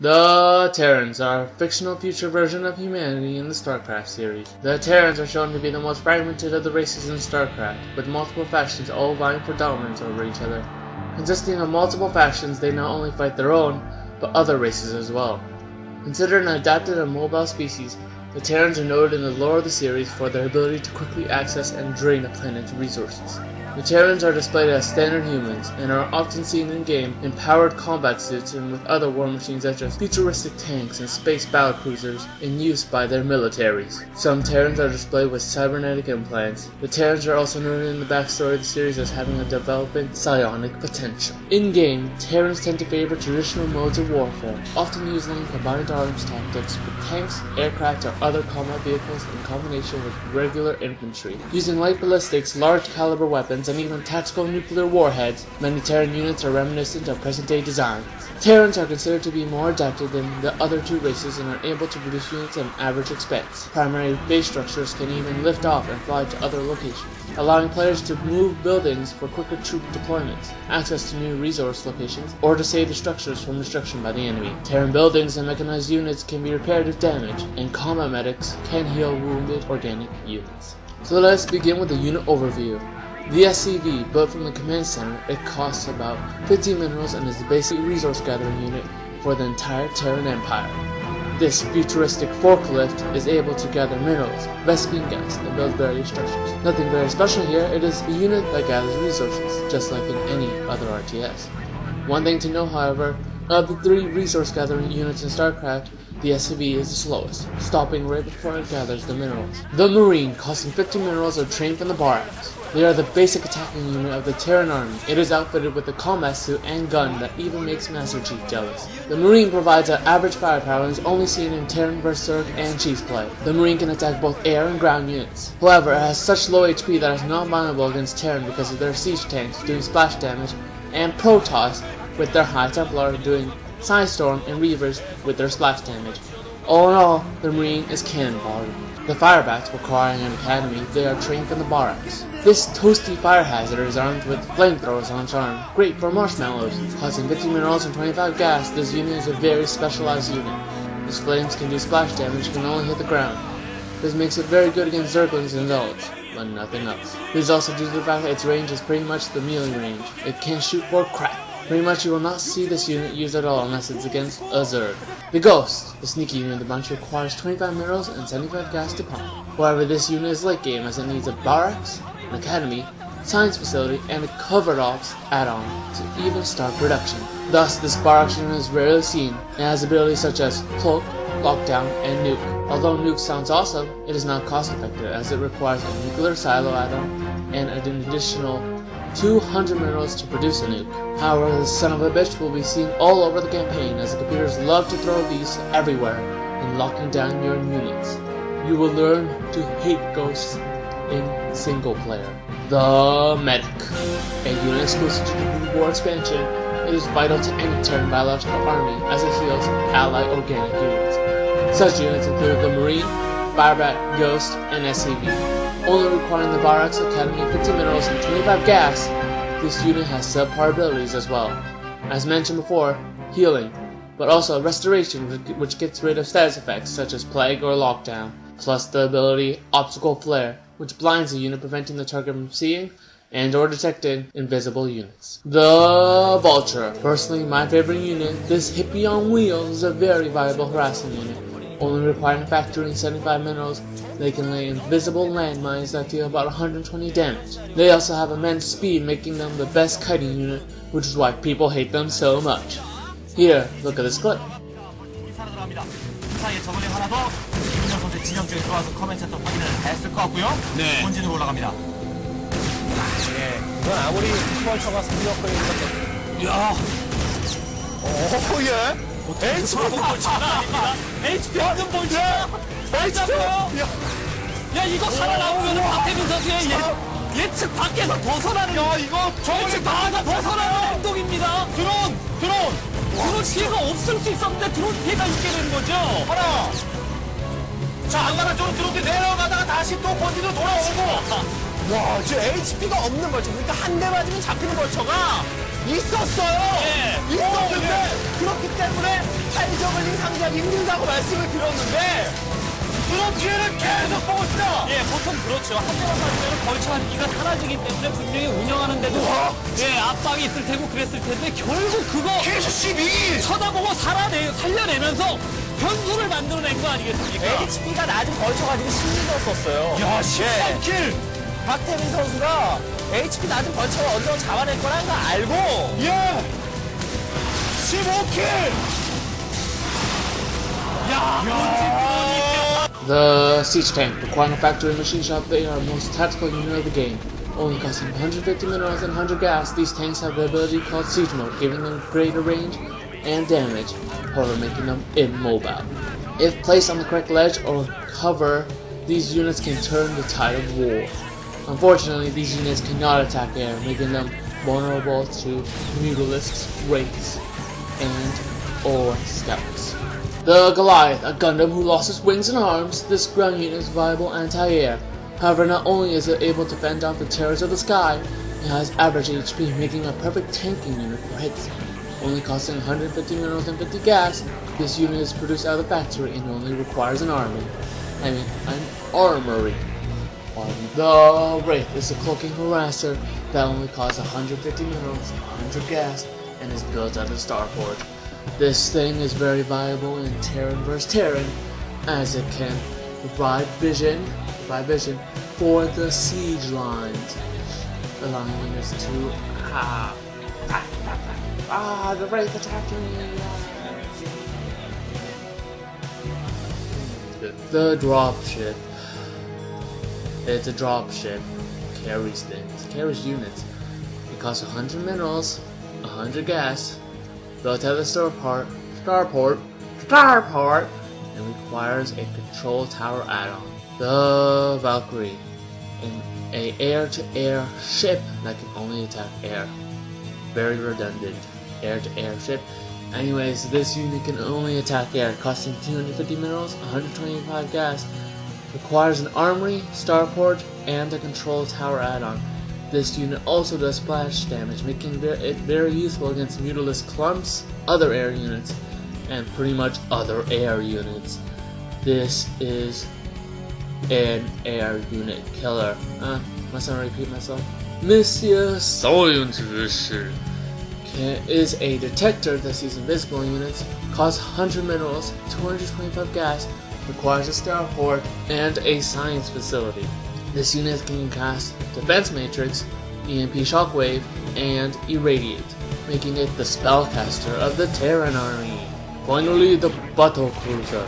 The Terrans are a fictional future version of humanity in the Starcraft series. The Terrans are shown to be the most fragmented of the races in Starcraft, with multiple factions all vying for dominance over each other. Consisting of multiple factions, they not only fight their own, but other races as well. Considered an adapted and mobile species, the Terrans are noted in the lore of the series for their ability to quickly access and drain a planet's resources. The Terrans are displayed as standard humans, and are often seen in-game in powered combat suits and with other war machines such as futuristic tanks and space battlecruisers in use by their militaries. Some Terrans are displayed with cybernetic implants. The Terrans are also noted in the backstory of the series as having a developing psionic potential. In-game, Terrans tend to favor traditional modes of warfare, often using combined arms tactics with tanks, aircraft, or other combat vehicles in combination with regular infantry. Using light ballistics, large caliber weapons, and even tactical nuclear warheads, many Terran units are reminiscent of present-day designs. Terrans are considered to be more adapted than the other two races and are able to produce units at an average expense. Primary base structures can even lift off and fly to other locations, allowing players to move buildings for quicker troop deployments, access to new resource locations, or to save the structures from destruction by the enemy. Terran buildings and mechanized units can be repaired if damaged, and combat medics can heal wounded organic units. So let's begin with the unit overview. The SCV, built from the command center, it costs about 50 minerals and is the basic resource gathering unit for the entire Terran Empire. This futuristic forklift is able to gather minerals, Vespene gas, and build various structures. Nothing very special here, it is a unit that gathers resources, just like in any other RTS. One thing to know, however, of the 3 resource gathering units in StarCraft, the SCV is the slowest, stopping right before it gathers the minerals. The Marine, costing 50 minerals, are trained from the barracks. They are the basic attacking unit of the Terran army. It is outfitted with a combat suit and gun that even makes Master Chief jealous. The Marine provides an average firepower and is only seen in Terran Berserk and Chief's play. The Marine can attack both air and ground units. However, it has such low HP that it is not vulnerable against Terran because of their siege tanks doing splash damage, and Protoss with their High Templar doing Sandstorm and Reavers with their splash damage. All in all, the Marine is cannonball. The Firebats, requiring an academy, they are trained from the barracks. This toasty fire hazard is armed with flamethrowers on its arm, great for marshmallows. Causing 50 minerals and 25 gas, this unit is a very specialized unit. Its flames can do splash damage and can only hit the ground. This makes it very good against Zerglings and Zones, but nothing else. This is also due to the fact that its range is pretty much the melee range. It can shoot for crap. Pretty much you will not see this unit used at all unless it's against a Zerg. The Ghost, the sneaky unit of the bunch, requires 25 minerals and 75 gas to pump. However, this unit is late game as it needs a barracks, an academy, science facility, and a covered ops add-on to even start production. Thus, this barracks unit is rarely seen and has abilities such as Cloak, Lockdown, and Nuke. Although Nuke sounds awesome, it is not cost effective as it requires a nuclear silo add-on and an additional 200 minerals to produce a nuke. However, this son of a bitch will be seen all over the campaign as the computers love to throw these everywhere and locking down your units. You will learn to hate ghosts in single player. The Medic, a unit exclusive to the New War expansion, it is vital to any Terran biological army as it heals allied organic units. Such units include the Marine, Firebat, Ghost, and SCV. Only requiring the Barracks Academy 50 minerals and 25 gas, this unit has subpar abilities as well. As mentioned before, healing, but also restoration, which gets rid of status effects such as plague or lockdown, plus the ability Optical Flare, which blinds the unit, preventing the target from seeing and or detecting invisible units. The Vulture, personally my favorite unit. This hippie on wheels is a very viable harassing unit. Only requiring factory and 75 minerals, they can lay invisible landmines that deal about 120 damage. They also have immense speed, making them the best kiting unit, which is why people hate them so much. Here, look at this clip. HP 없는 볼차! 맞다고요? 야, 이거 살아나오면 박태균 선수의 예측 밖에서 벗어나는, 야, 이거 예측 밖에서 벗어나는 행동입니다. 드론 피해가 없을 수 있었는데 드론 피해가 있게 된 거죠. 하나. 자, 안가나 쪽으로 들어오게 내려가다가 다시 또 번지로 돌아오고. 와, 지금 HP가 없는 벌처, 그러니까 한 대 맞으면 잡히는 벌처가 있었어요. 예. 있었는데 그렇기 때문에 타이저글링 상대하기 힘들다고 말씀을 드렸는데 그런 기회를 계속 보고 있다. 예, 보통 그렇죠. 한 대만 맞으면 벌처 한 기가 사라지기 때문에 분명히 운영하는데도 예, 압박이 있을 테고 그랬을 텐데 결국 그거 계속 12 쳐다보고 살려내면서 변수를 만들어낸 거 아니겠습니까? HP가 낮은 벌처 가지고 신경을 썼어요. 야, 13킬! 박태민 선수가 HP 낮은 벌처를 언제 잡아낼 거라는 걸 알고 예! 15킬! 야, The Siege Tank, requiring a factory machine shop, they are the most tactical unit of the game. Only costing 150 minerals and 100 gas, these tanks have the ability called Siege Mode, giving them greater range and damage, however making them immobile. If placed on the correct ledge or cover, these units can turn the tide of war. Unfortunately, these units cannot attack air, making them vulnerable to mutalisks, wraiths, and or scouts. The Goliath, a Gundam who lost its wings and arms, this ground unit is viable anti-air. However, not only is it able to fend off the terrors of the sky, it has average HP, making a perfect tanking unit for hits. Only costing 150 minerals and 50 gas, this unit is produced out of the factory and only requires an army. I mean, an armory. The Wraith is a cloaking harasser that only costs 150 minerals, 100 gas, and is built out of Starport. This thing is very viable in Terran vs Terran, as it can provide vision for the siege lines, allowing units to the Wraith attacked me. The dropship. It's a dropship. Carries things. Carries units. It costs 100 minerals, 100 gas, built out of Starport, and requires a control tower add-on. The Valkyrie. An air-to-air ship that can only attack air. Very redundant. Air-to-air ship. Anyways, this unit can only attack air, costing 250 minerals, 125 gas. Requires an armory, starport, and a control tower add-on. This unit also does splash damage, making it very useful against mutalisk clumps, other air units, and pretty much other air units. This is an air unit killer. Must I repeat myself? Monsieur Scientist is a detector that sees invisible units, costs 100 minerals, 225 gas, requires a starport, and a science facility. This unit can cast Defense Matrix, EMP Shockwave, and Irradiate, making it the spellcaster of the Terran army. Finally, the Battle Cruiser,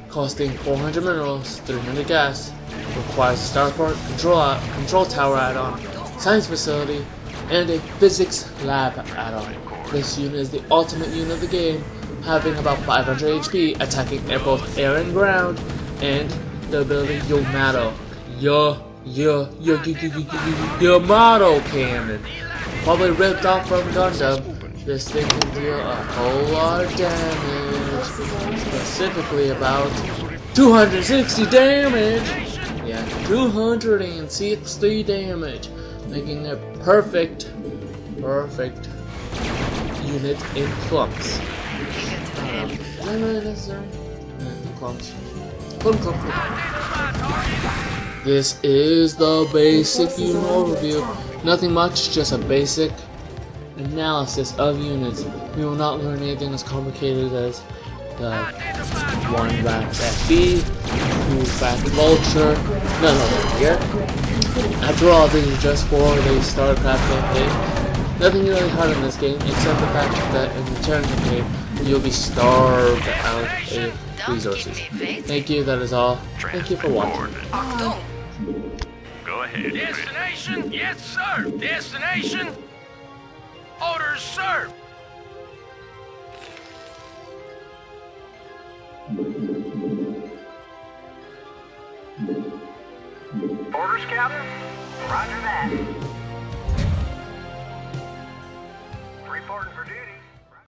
costing 400 minerals, 300 gas, requires a starport, control tower add-on, science facility, and a physics lab add-on. This unit is the ultimate unit of the game, having about 500 HP, attacking both air and ground, and the ability Yamato. Yamato cannon. Probably ripped off from Gundam. This thing can deal a whole lot of damage. Specifically about 260 damage. Yeah, 260 damage. Making it perfect unit in clumps. Not really necessary. Clumps. Clump. This is the basic unit overview. Nothing much, just a basic analysis of units. We will not learn anything as complicated as the 1 back FB, 2 back Vulture. None of them here. After all, this is just for the Starcraft campaign. Nothing really hard in this game, except the fact that in the Terran campaign, you'll be starved out of resources. Thank you, that is all. Thank you for watching. Go ahead. Destination? Yes, sir. Destination? Orders, sir. Orders, Captain? Roger that.